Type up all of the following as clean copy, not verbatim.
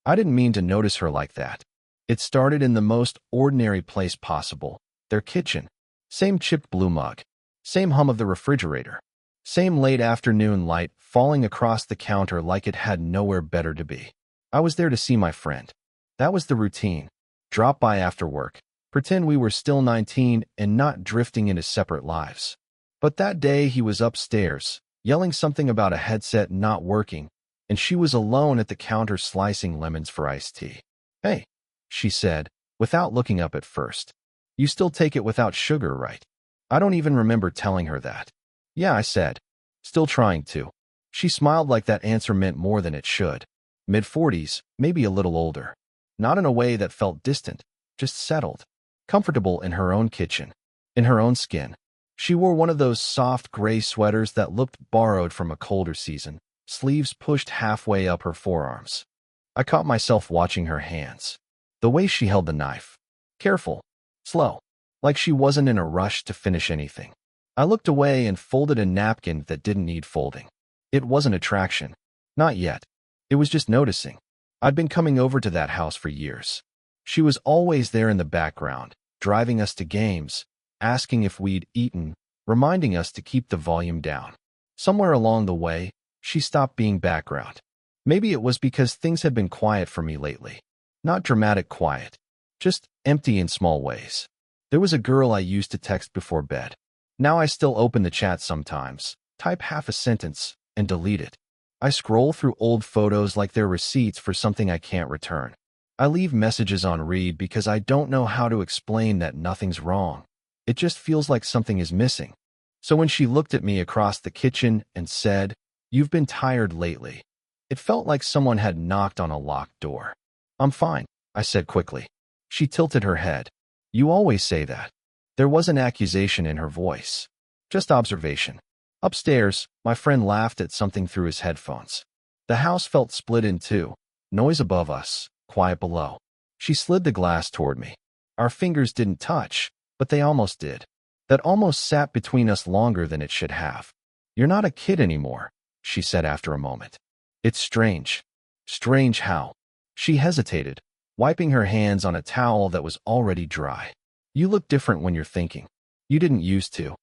I didn't mean to notice her like that. It started in the most ordinary place possible, their kitchen. Same chipped blue mug. Same hum of the refrigerator. Same late afternoon light falling across the counter like it had nowhere better to be. I was there to see my friend. That was the routine. Drop by after work. Pretend we were still 19 and not drifting into separate lives. But that day he was upstairs, yelling something about a headset not working, and she was alone at the counter slicing lemons for iced tea. "Hey," she said, without looking up at first. "You still take it without sugar, right?" I don't even remember telling her that. "Yeah," I said. "Still trying to." She smiled like that answer meant more than it should. Mid-40s, maybe a little older. Not in a way that felt distant, just settled. Comfortable in her own kitchen. In her own skin. She wore one of those soft gray sweaters that looked borrowed from a colder season, sleeves pushed halfway up her forearms. I caught myself watching her hands. The way she held the knife. Careful. Slow. Like she wasn't in a rush to finish anything. I looked away and folded a napkin that didn't need folding. It wasn't attraction. Not yet. It was just noticing. I'd been coming over to that house for years. She was always there in the background, driving us to games, asking if we'd eaten, reminding us to keep the volume down. Somewhere along the way, she stopped being background. Maybe it was because things had been quiet for me lately. Not dramatic quiet, just empty in small ways. There was a girl I used to text before bed. Now I still open the chat sometimes, type half a sentence, and delete it. I scroll through old photos like they're receipts for something I can't return. I leave messages on read because I don't know how to explain that nothing's wrong. It just feels like something is missing. So when she looked at me across the kitchen and said, "You've been tired lately," it felt like someone had knocked on a locked door. "I'm fine," I said quickly. She tilted her head. "You always say that." There was an accusation in her voice. Just observation. Upstairs, my friend laughed at something through his headphones. The house felt split in two. Noise above us, quiet below. She slid the glass toward me. Our fingers didn't touch, but they almost did. That almost sat between us longer than it should have. "You're not a kid anymore," she said after a moment. "It's strange." Strange how? She hesitated, wiping her hands on a towel that was already dry. "You look different when you're thinking. You didn't used to."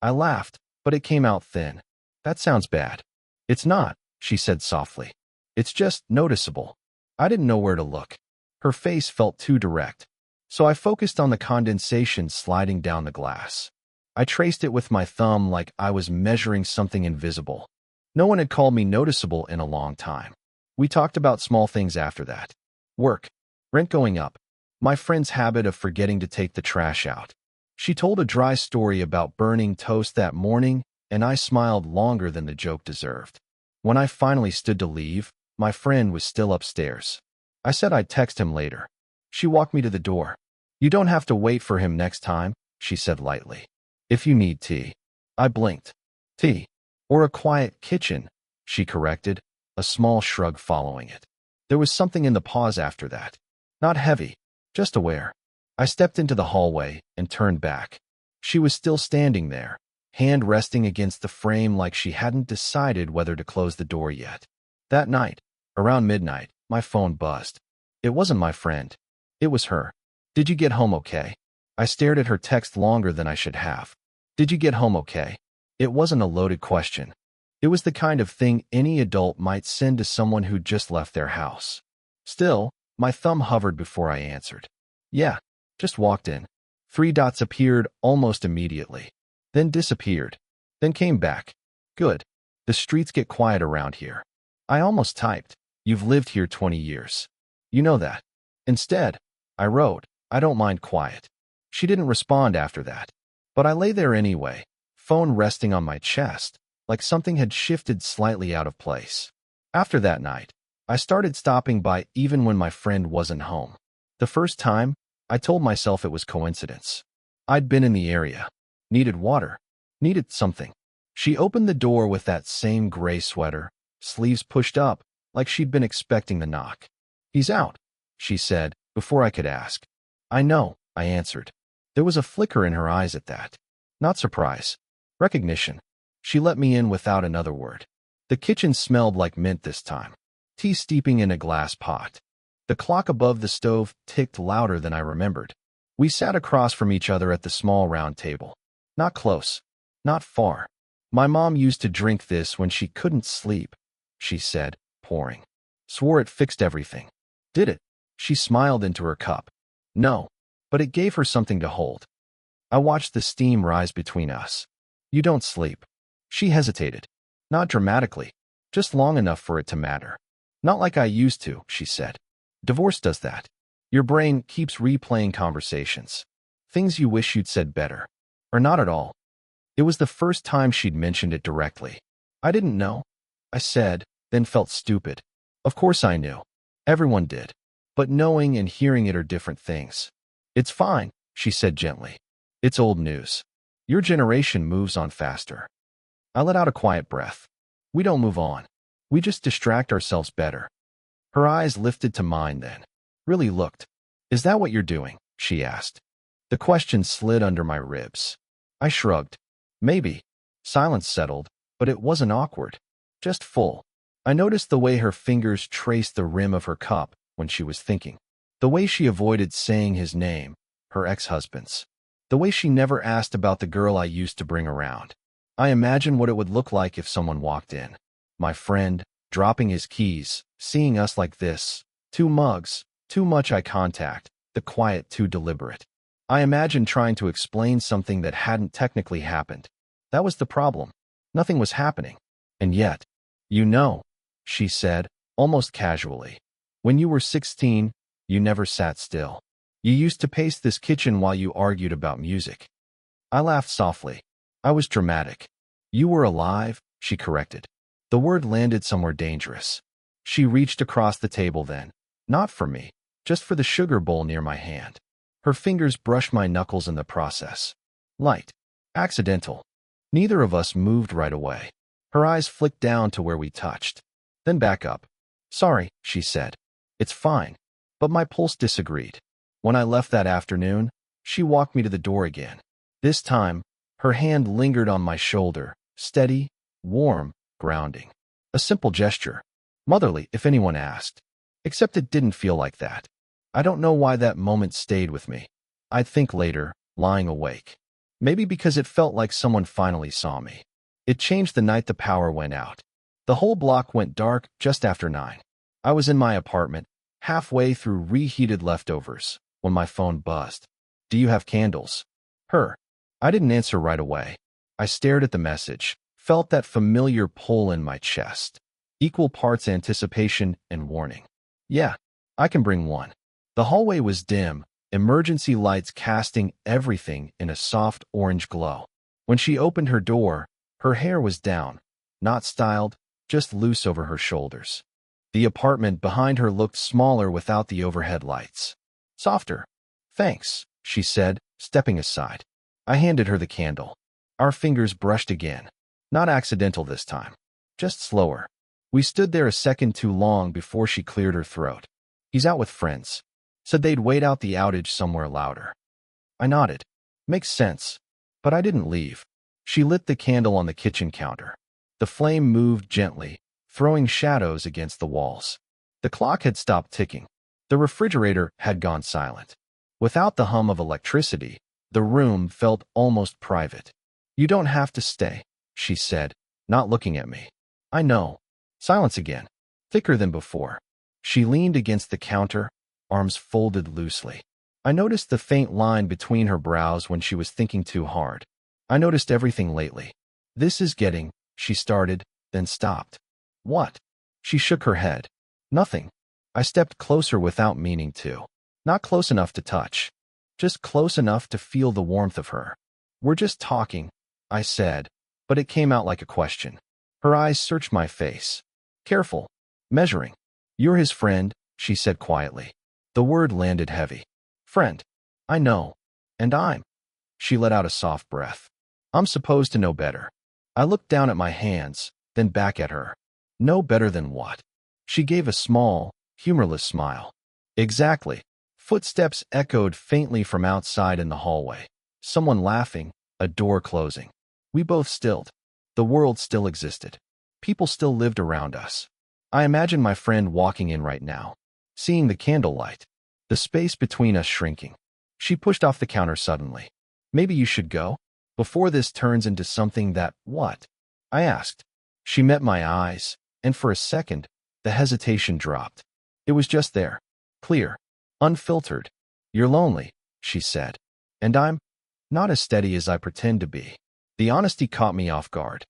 I laughed, but it came out thin. "That sounds bad." "It's not," she said softly. "It's just noticeable." I didn't know where to look. Her face felt too direct. So I focused on the condensation sliding down the glass. I traced it with my thumb like I was measuring something invisible. No one had called me noticeable in a long time. We talked about small things after that. Work. Rent going up. My friend's habit of forgetting to take the trash out. She told a dry story about burning toast that morning, and I smiled longer than the joke deserved. When I finally stood to leave, my friend was still upstairs. I said I'd text him later. She walked me to the door. "You don't have to wait for him next time," she said lightly. "If you need tea." I blinked. "Tea. Or a quiet kitchen," she corrected, a small shrug following it. There was something in the pause after that. Not heavy, just aware. I stepped into the hallway and turned back. She was still standing there, hand resting against the frame like she hadn't decided whether to close the door yet. That night, around midnight, my phone buzzed. It wasn't my friend. It was her. "Did you get home okay?" I stared at her text longer than I should have. "Did you get home okay?" It wasn't a loaded question. It was the kind of thing any adult might send to someone who'd just left their house. Still, my thumb hovered before I answered. "Yeah, just walked in." 3 dots appeared almost immediately, then disappeared, then came back. "Good. The streets get quiet around here." I almost typed, "You've lived here 20 years. You know that." Instead, I wrote, "I don't mind quiet." She didn't respond after that, but I lay there anyway, phone resting on my chest, like something had shifted slightly out of place. After that night, I started stopping by even when my friend wasn't home. The first time, I told myself it was coincidence. I'd been in the area, needed water, needed something. She opened the door with that same gray sweater, sleeves pushed up, like she'd been expecting the knock. "He's out," she said, before I could ask. "I know," I answered. There was a flicker in her eyes at that. Not surprise. Recognition. She let me in without another word. The kitchen smelled like mint this time. Tea steeping in a glass pot. The clock above the stove ticked louder than I remembered. We sat across from each other at the small round table. Not close. Not far. My mom used to drink this when she couldn't sleep, she said, pouring. Swore it fixed everything. Did it? She smiled into her cup. No, but it gave her something to hold. I watched the steam rise between us. You don't sleep. She hesitated. Not dramatically, just long enough for it to matter. Not like I used to, she said. Divorce does that. Your brain keeps replaying conversations. Things you wish you'd said better. Or not at all. It was the first time she'd mentioned it directly. I didn't know, I said, then felt stupid. Of course I knew. Everyone did. But knowing and hearing it are different things. It's fine, she said gently. It's old news. Your generation moves on faster. I let out a quiet breath. We don't move on. We just distract ourselves better. Her eyes lifted to mine then. Really looked. Is that what you're doing? She asked. The question slid under my ribs. I shrugged. Maybe. Silence settled, but it wasn't awkward. Just full. I noticed the way her fingers traced the rim of her cup when she was thinking. The way she avoided saying his name, her ex-husband's. The way she never asked about the girl I used to bring around. I imagined what it would look like if someone walked in. My friend, dropping his keys, seeing us like this. 2 mugs, too much eye contact, the quiet too deliberate. I imagined trying to explain something that hadn't technically happened. That was the problem. Nothing was happening. And yet, you know, she said, almost casually. When you were 16, you never sat still. You used to pace this kitchen while you argued about music. I laughed softly. I was dramatic. You were alive, she corrected. The word landed somewhere dangerous. She reached across the table then. Not for me, just for the sugar bowl near my hand. Her fingers brushed my knuckles in the process. Light. Accidental. Neither of us moved right away. Her eyes flicked down to where we touched. Then back up. Sorry, she said. It's fine. But my pulse disagreed. When I left that afternoon, she walked me to the door again. This time, her hand lingered on my shoulder, steady, warm, grounding. A simple gesture. Motherly, if anyone asked. Except it didn't feel like that. I don't know why that moment stayed with me. I'd think later, lying awake. Maybe because it felt like someone finally saw me. It changed the night the power went out. The whole block went dark just after 9. I was in my apartment, halfway through reheated leftovers, when my phone buzzed. Do you have candles? Her. I didn't answer right away. I stared at the message, felt that familiar pull in my chest. Equal parts anticipation and warning. Yeah, I can bring one. The hallway was dim, emergency lights casting everything in a soft orange glow. When she opened her door, her hair was down, not styled, just loose over her shoulders. The apartment behind her looked smaller without the overhead lights. Softer. Thanks, she said, stepping aside. I handed her the candle. Our fingers brushed again. Not accidental this time. Just slower. We stood there a second too long before she cleared her throat. He's out with friends. Said they'd wait out the outage somewhere louder. I nodded. Makes sense. But I didn't leave. She lit the candle on the kitchen counter. The flame moved gently, throwing shadows against the walls. The clock had stopped ticking. The refrigerator had gone silent. Without the hum of electricity, the room felt almost private. You don't have to stay, she said, not looking at me. I know. Silence again. Thicker than before. She leaned against the counter, arms folded loosely. I noticed the faint line between her brows when she was thinking too hard. I noticed everything lately. This is getting, she started, then stopped. What? She shook her head. Nothing. I stepped closer without meaning to. Not close enough to touch. Just close enough to feel the warmth of her. We're just talking, I said, but it came out like a question. Her eyes searched my face. Careful. Measuring. You're his friend, she said quietly. The word landed heavy. Friend. I know. And I'm. She let out a soft breath. I'm supposed to know better. I looked down at my hands, then back at her. Know better than what? She gave a small, humorless smile. Exactly. Footsteps echoed faintly from outside in the hallway. Someone laughing, a door closing. We both stilled. The world still existed. People still lived around us. I imagined my friend walking in right now. seeing the candlelight, the space between us shrinking. She pushed off the counter suddenly. Maybe you should go? Before this turns into something that, what? I asked. She met my eyes, and for a second, the hesitation dropped. It was just there. Clear. Unfiltered. You're lonely, she said. And I'm not as steady as I pretend to be. The honesty caught me off guard.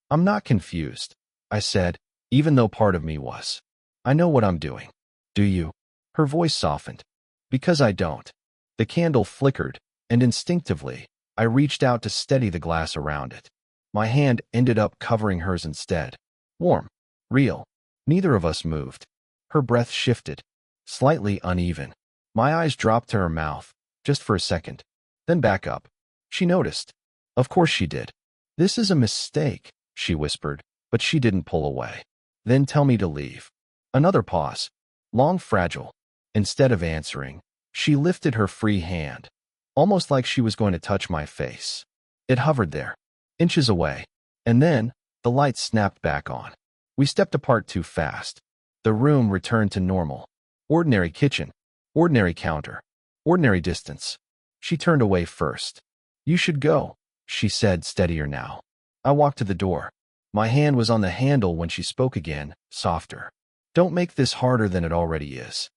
I'm not confused, I said, even though part of me was. I know what I'm doing. Do you? Her voice softened. Because I don't. The candle flickered, and instinctively, I reached out to steady the glass around it. My hand ended up covering hers instead. Warm. Real. Neither of us moved. Her breath shifted. Slightly uneven. My eyes dropped to her mouth, just for a second. Then back up. She noticed. Of course she did. This is a mistake, she whispered, but she didn't pull away. Then tell me to leave. Another pause. Long, fragile. Instead of answering, she lifted her free hand, almost like she was going to touch my face. It hovered there, inches away, and then the light snapped back on. We stepped apart too fast. The room returned to normal. Ordinary kitchen, ordinary counter, ordinary distance. She turned away first. You should go, she said, steadier now. I walked to the door. My hand was on the handle when she spoke again, softer. Don't make this harder than it already is.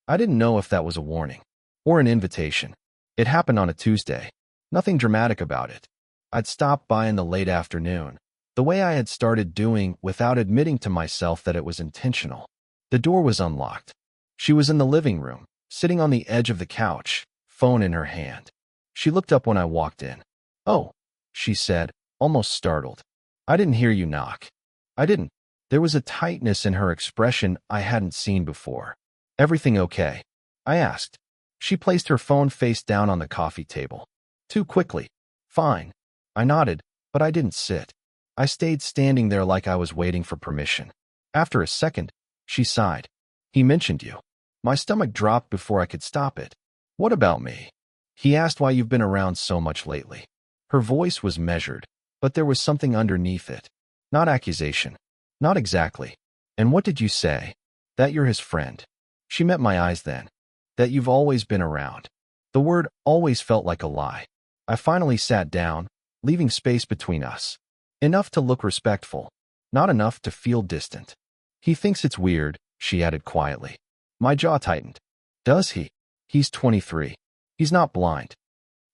I didn't know if that was a warning or an invitation. It happened on a Tuesday. Nothing dramatic about it. I'd stopped by in the late afternoon, the way I had started doing without admitting to myself that it was intentional. The door was unlocked. She was in the living room, sitting on the edge of the couch, phone in her hand. She looked up when I walked in. Oh, she said, almost startled. I didn't hear you knock. I didn't. There was a tightness in her expression I hadn't seen before. Everything okay? I asked. She placed her phone face down on the coffee table. Too quickly. Fine. I nodded, but I didn't sit. I stayed standing there like I was waiting for permission. After a second, she sighed. He mentioned you. My stomach dropped before I could stop it. What about me? He asked why you've been around so much lately. Her voice was measured, but there was something underneath it. Not accusation. Not exactly. And what did you say? That you're his friend. She met my eyes then. That you've always been around. The word always felt like a lie. I finally sat down, leaving space between us. Enough to look respectful, not enough to feel distant. He thinks it's weird, she added quietly. My jaw tightened. Does he? He's 23. He's not blind.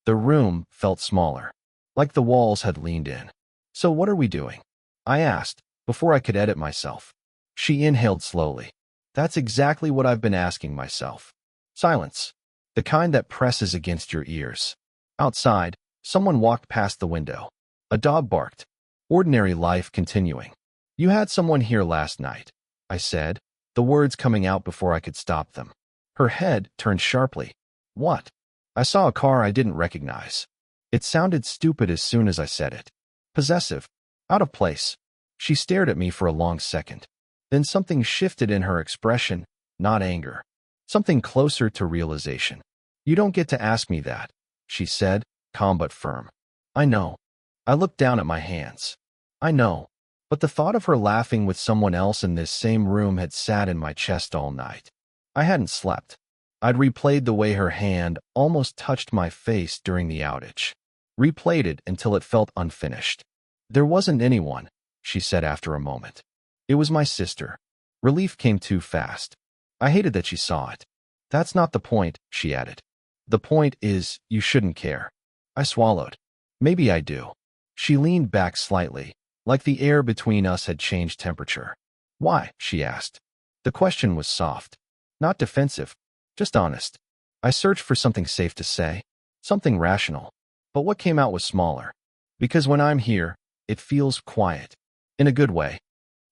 The room felt smaller, like the walls had leaned in. So what are we doing? I asked, before I could edit myself. She inhaled slowly. That's exactly what I've been asking myself. Silence. The kind that presses against your ears. Outside, someone walked past the window. A dog barked. Ordinary life continuing. You had someone here last night, I said, the words coming out before I could stop them. Her head turned sharply. What? I saw a car I didn't recognize. It sounded stupid as soon as I said it. Possessive. Out of place. She stared at me for a long second. Then something shifted in her expression, not anger. Something closer to realization. You don't get to ask me that, she said, calm but firm. I know. I looked down at my hands. I know. But the thought of her laughing with someone else in this same room had sat in my chest all night. I hadn't slept. I'd replayed the way her hand almost touched my face during the outage. Replayed it until it felt unfinished. There wasn't anyone, she said after a moment. It was my sister. Relief came too fast. I hated that she saw it. That's not the point, she added. The point is, you shouldn't care. I swallowed. Maybe I do. She leaned back slightly, like the air between us had changed temperature. Why? She asked. The question was soft. Not defensive. Just honest. I searched for something safe to say. Something rational. But what came out was smaller. Because when I'm here, it feels quiet. In a good way.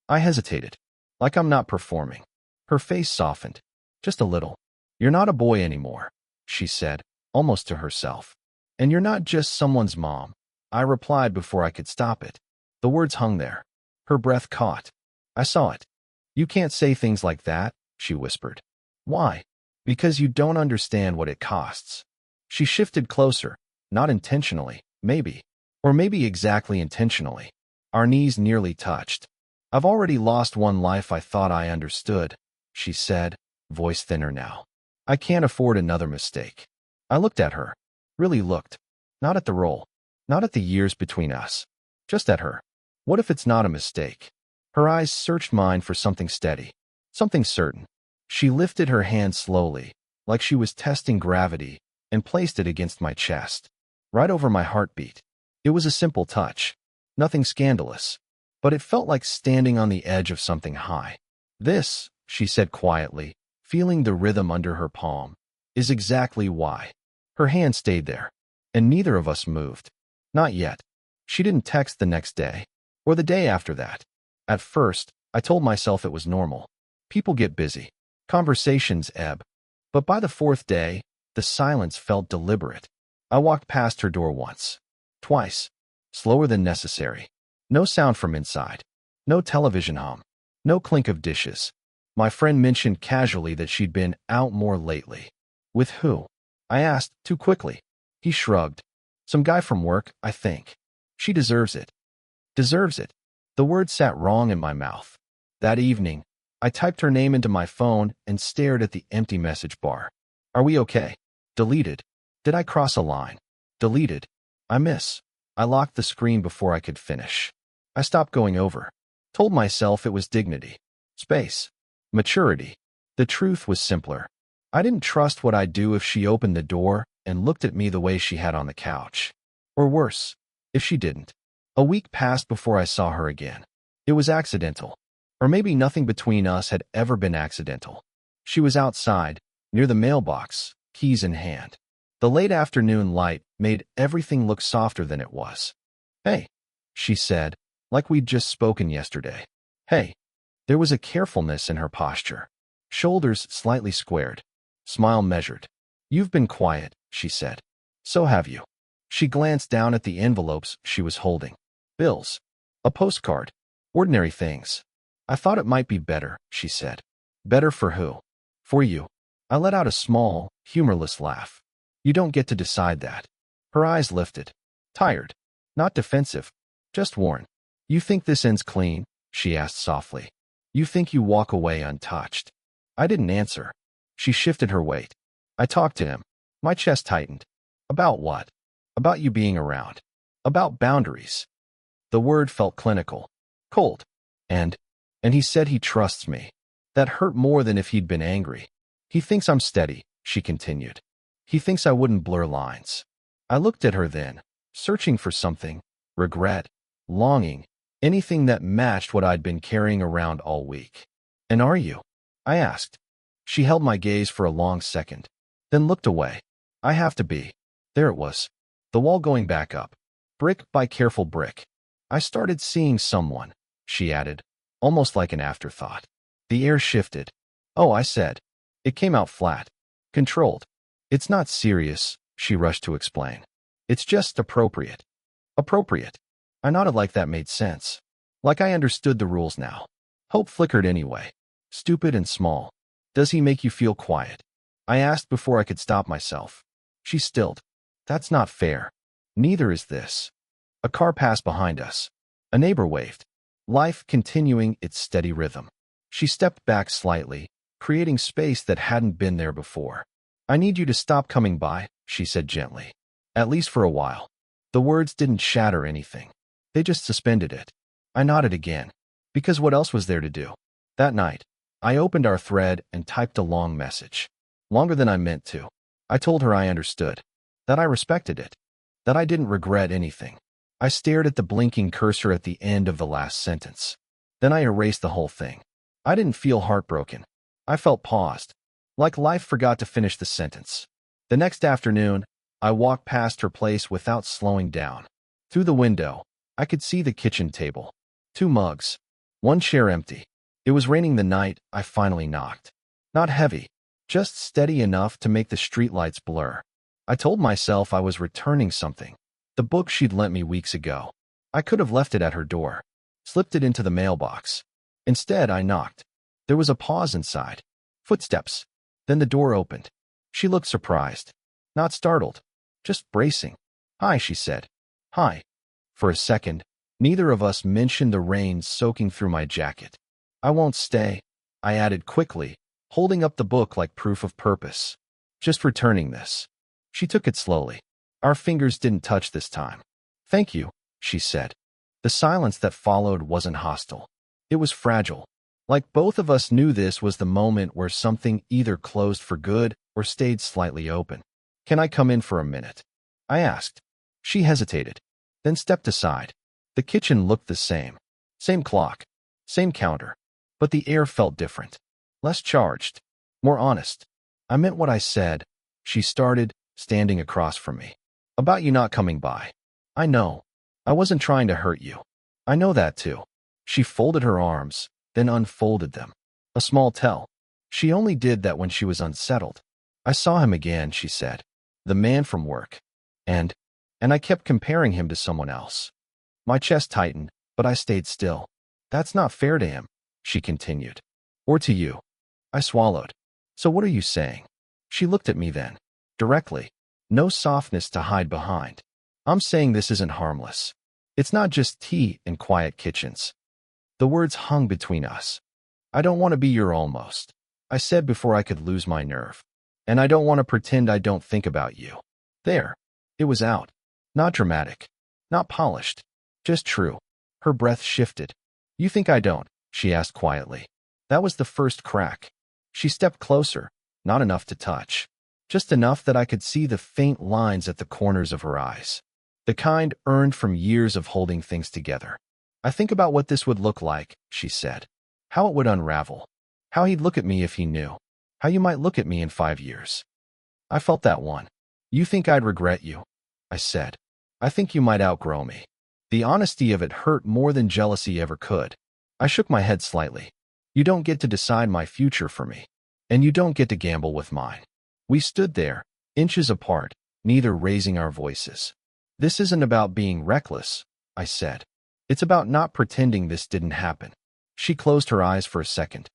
I hesitated. Like I'm not performing. Her face softened. Just a little. You're not a boy anymore, she said, almost to herself. And you're not just someone's mom. I replied before I could stop it. The words hung there. Her breath caught. I saw it. You can't say things like that, she whispered. Why? Because you don't understand what it costs. She shifted closer, not intentionally, maybe. Or maybe exactly intentionally. Our knees nearly touched. I've already lost one life I thought I understood, she said, voice thinner now. I can't afford another mistake. I looked at her. Really looked. Not at the roll. Not at the years between us. Just at her. What if it's not a mistake? Her eyes searched mine for something steady. Something certain. She lifted her hand slowly, like she was testing gravity, and placed it against my chest. Right over my heartbeat. It was a simple touch. Nothing scandalous. But it felt like standing on the edge of something high. This, she said quietly, feeling the rhythm under her palm, is exactly why. Her hand stayed there. And neither of us moved. Not yet. She didn't text the next day. Or the day after that. At first, I told myself it was normal. People get busy. Conversations ebb. But by the fourth day, the silence felt deliberate. I walked past her door once. Twice. Slower than necessary. No sound from inside. No television hum. No clink of dishes. My friend mentioned casually that she'd been out more lately. With who? I asked, too quickly. He shrugged. Some guy from work, I think. She deserves it. Deserves it. The word sat wrong in my mouth. That evening, I typed her name into my phone and stared at the empty message bar. Are we okay? Deleted. Did I cross a line? Deleted. I miss. I locked the screen before I could finish. I stopped going over. Told myself it was dignity. Space. Maturity. The truth was simpler. I didn't trust what I'd do if she opened the door and looked at me the way she had on the couch. Or worse, if she didn't. A week passed before I saw her again. It was accidental. Or maybe nothing between us had ever been accidental. She was outside, near the mailbox, keys in hand. The late afternoon light made everything look softer than it was. Hey, she said, like we'd just spoken yesterday. Hey. There was a carefulness in her posture. Shoulders slightly squared. Smile measured. You've been quiet, she said. So have you. She glanced down at the envelopes she was holding. Bills. A postcard. Ordinary things. I thought it might be better, she said. Better for who? For you. I let out a small, humorless laugh. You don't get to decide that. Her eyes lifted. Tired. Not defensive. Just worn. You think this ends clean? She asked softly. You think you walk away untouched? I didn't answer. She shifted her weight. I talked to him. My chest tightened. About what? About you being around. About boundaries. The word felt clinical. Cold. And he said he trusts me. That hurt more than if he'd been angry. He thinks I'm steady, she continued. He thinks I wouldn't blur lines. I looked at her then, searching for something. Regret. Longing. Anything that matched what I'd been carrying around all week. And are you? I asked. She held my gaze for a long second, then looked away. I have to be. There it was. The wall going back up. Brick by careful brick. I started seeing someone, she added, almost like an afterthought. The air shifted. Oh, I said. It came out flat. Controlled. It's not serious, she rushed to explain. It's just appropriate. Appropriate. I nodded like that made sense. Like I understood the rules now. Hope flickered anyway. Stupid and small. Does he make you feel quiet? I asked before I could stop myself. She stilled. That's not fair. Neither is this. A car passed behind us. A neighbor waved. Life continuing its steady rhythm. She stepped back slightly, creating space that hadn't been there before. I need you to stop coming by, she said gently. At least for a while. The words didn't shatter anything. They just suspended it. I nodded again. Because what else was there to do? That night, I opened our thread and typed a long message. Longer than I meant to. I told her I understood. That I respected it. That I didn't regret anything. I stared at the blinking cursor at the end of the last sentence. Then I erased the whole thing. I didn't feel heartbroken. I felt paused. Like life forgot to finish the sentence. The next afternoon, I walked past her place without slowing down. Through the window, I could see the kitchen table. 2 mugs. 1 chair empty. It was raining the night I finally knocked. Not heavy. Just steady enough to make the streetlights blur. I told myself I was returning something. The book she'd lent me weeks ago. I could have left it at her door. Slipped it into the mailbox. Instead, I knocked. There was a pause inside. Footsteps. Then the door opened. She looked surprised. Not startled. Just bracing. Hi, she said. Hi. For a second, neither of us mentioned the rain soaking through my jacket. I won't stay, I added quickly, holding up the book like proof of purpose. Just returning this. She took it slowly. Our fingers didn't touch this time. Thank you, she said. The silence that followed wasn't hostile. It was fragile. Like both of us knew this was the moment where something either closed for good or stayed slightly open. Can I come in for a minute? I asked. She hesitated, then stepped aside. The kitchen looked the same. Same clock, same counter. But the air felt different. Less charged, more honest. I meant what I said, she started, standing across from me. About you not coming by. I know. I wasn't trying to hurt you. I know that too. She folded her arms, then unfolded them. A small tell. She only did that when she was unsettled. I saw him again, she said. The man from work. And I kept comparing him to someone else. My chest tightened, but I stayed still. That's not fair to him, she continued. Or to you. I swallowed. So what are you saying? She looked at me then. Directly. No softness to hide behind. I'm saying this isn't harmless. It's not just tea in quiet kitchens. The words hung between us. I don't want to be your almost, I said before I could lose my nerve. And I don't want to pretend I don't think about you. There. It was out. Not dramatic. Not polished. Just true. Her breath shifted. You think I don't? She asked quietly. That was the first crack. She stepped closer, not enough to touch. Just enough that I could see the faint lines at the corners of her eyes. The kind earned from years of holding things together. I think about what this would look like, she said. How it would unravel. How he'd look at me if he knew. How you might look at me in 5 years. I felt that one. You think I'd regret you? I said. I think you might outgrow me. The honesty of it hurt more than jealousy ever could. I shook my head slightly. You don't get to decide my future for me. And you don't get to gamble with mine. We stood there, inches apart, neither raising our voices. This isn't about being reckless, I said. It's about not pretending this didn't happen. She closed her eyes for a second.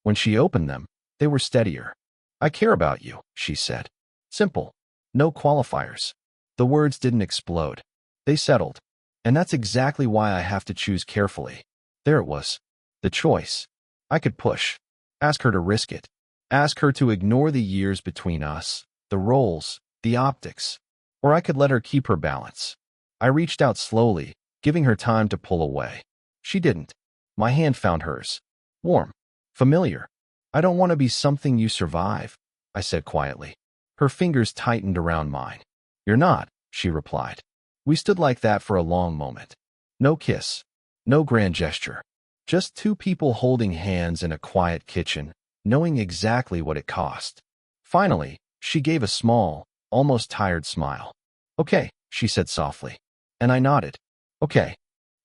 When she opened them, they were steadier. I care about you, she said. Simple. No qualifiers. The words didn't explode. They settled. And that's exactly why I have to choose carefully. There it was. The choice. I could push. Ask her to risk it. Ask her to ignore the years between us, the roles, the optics. Or I could let her keep her balance. I reached out slowly, giving her time to pull away. She didn't. My hand found hers. Warm. Familiar. I don't want to be something you survive, I said quietly. Her fingers tightened around mine. You're not, she replied. We stood like that for a long moment. No kiss. No grand gesture. Just two people holding hands in a quiet kitchen, knowing exactly what it cost. Finally, she gave a small, almost tired smile. Okay, she said softly. And I nodded. Okay.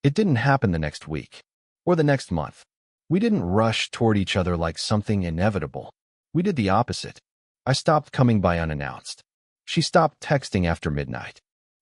It didn't happen the next week. Or the next month. We didn't rush toward each other like something inevitable. We did the opposite. I stopped coming by unannounced. She stopped texting after midnight.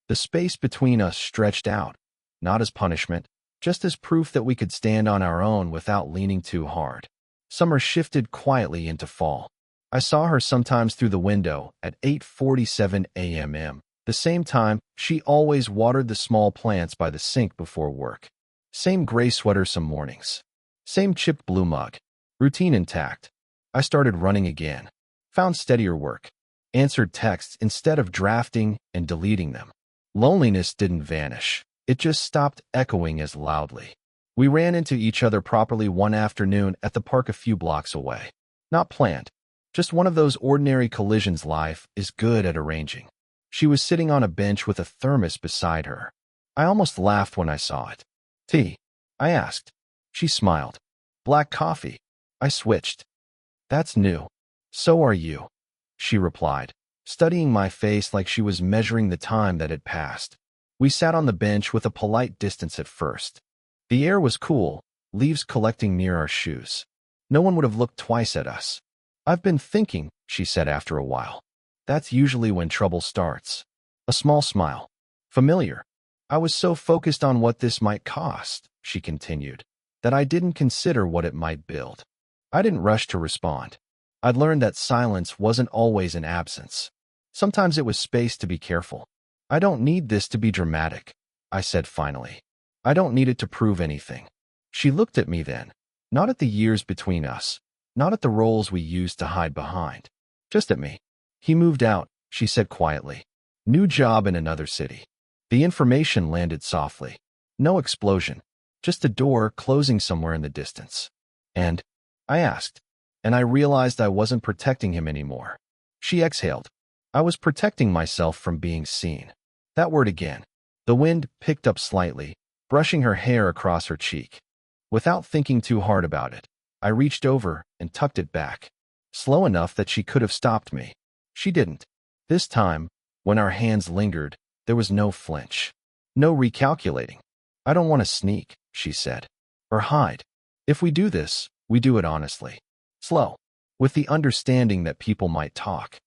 The space between us stretched out, not as punishment, just as proof that we could stand on our own without leaning too hard. Summer shifted quietly into fall. I saw her sometimes through the window at 8:47 a.m. The same time she always watered the small plants by the sink before work. Same gray sweater some mornings. Same chipped blue mug. Routine intact. I started running again. Found steadier work. Answered texts instead of drafting and deleting them. Loneliness didn't vanish. It just stopped echoing as loudly. We ran into each other properly one afternoon at the park a few blocks away. Not planned. Just one of those ordinary collisions life is good at arranging. She was sitting on a bench with a thermos beside her. I almost laughed when I saw it. Tea? I asked. She smiled. Black coffee. I switched. That's new. So are you, she replied, studying my face like she was measuring the time that had passed. We sat on the bench with a polite distance at first. The air was cool, leaves collecting near our shoes. No one would have looked twice at us. I've been thinking, she said after a while. That's usually when trouble starts. A small smile. Familiar. I was so focused on what this might cost, she continued, that I didn't consider what it might build. I didn't rush to respond. I'd learned that silence wasn't always an absence. Sometimes it was space to be careful. I don't need this to be dramatic, I said finally. I don't need it to prove anything. She looked at me then, not at the years between us, Not at the roles we used to hide behind. Just at me. He moved out, she said quietly. New job in another city. The information landed softly. No explosion. Just a door closing somewhere in the distance. And? I asked. And I realized I wasn't protecting him anymore. She exhaled. I was protecting myself from being seen. That word again. The wind picked up slightly, brushing her hair across her cheek. Without thinking too hard about it, I reached over and tucked it back. Slow enough that she could have stopped me. She didn't. This time, when our hands lingered, there was no flinch. No recalculating. I don't want to sneak, she said. Or hide. If we do this, we do it honestly. Slow. With the understanding that people might talk.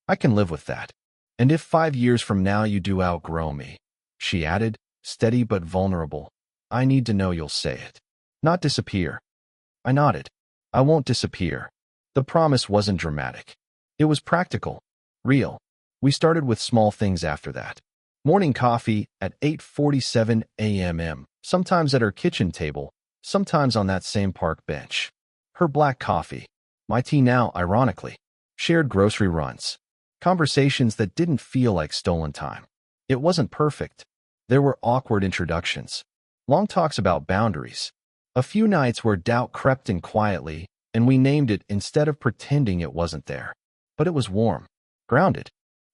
I can live with that. And if 5 years from now you do outgrow me, she added, steady but vulnerable, I need to know you'll say it. Not disappear. I nodded. I won't disappear. The promise wasn't dramatic. It was practical. Real. We started with small things after that. Morning coffee at 8:47 a.m. Sometimes at her kitchen table, sometimes on that same park bench. Her black coffee. My tea now, ironically. Shared grocery runs. Conversations that didn't feel like stolen time. It wasn't perfect. There were awkward introductions. Long talks about boundaries. A few nights where doubt crept in quietly, and we named it instead of pretending it wasn't there. But it was warm. Grounded.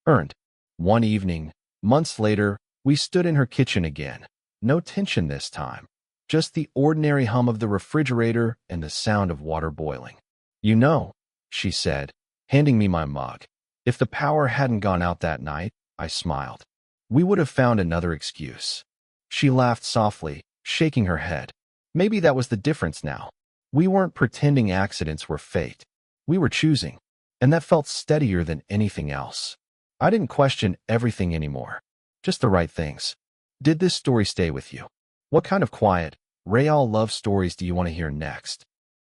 Earned. One evening, months later, we stood in her kitchen again. No tension this time. Just the ordinary hum of the refrigerator and the sound of water boiling. You know, she said, handing me my mug. If the power hadn't gone out that night, I smiled. We would have found another excuse. She laughed softly, shaking her head. Maybe that was the difference now. We weren't pretending accidents were fate. We were choosing. And that felt steadier than anything else. I didn't question everything anymore. Just the right things. Did this story stay with you? What kind of quiet, real love stories do you want to hear next?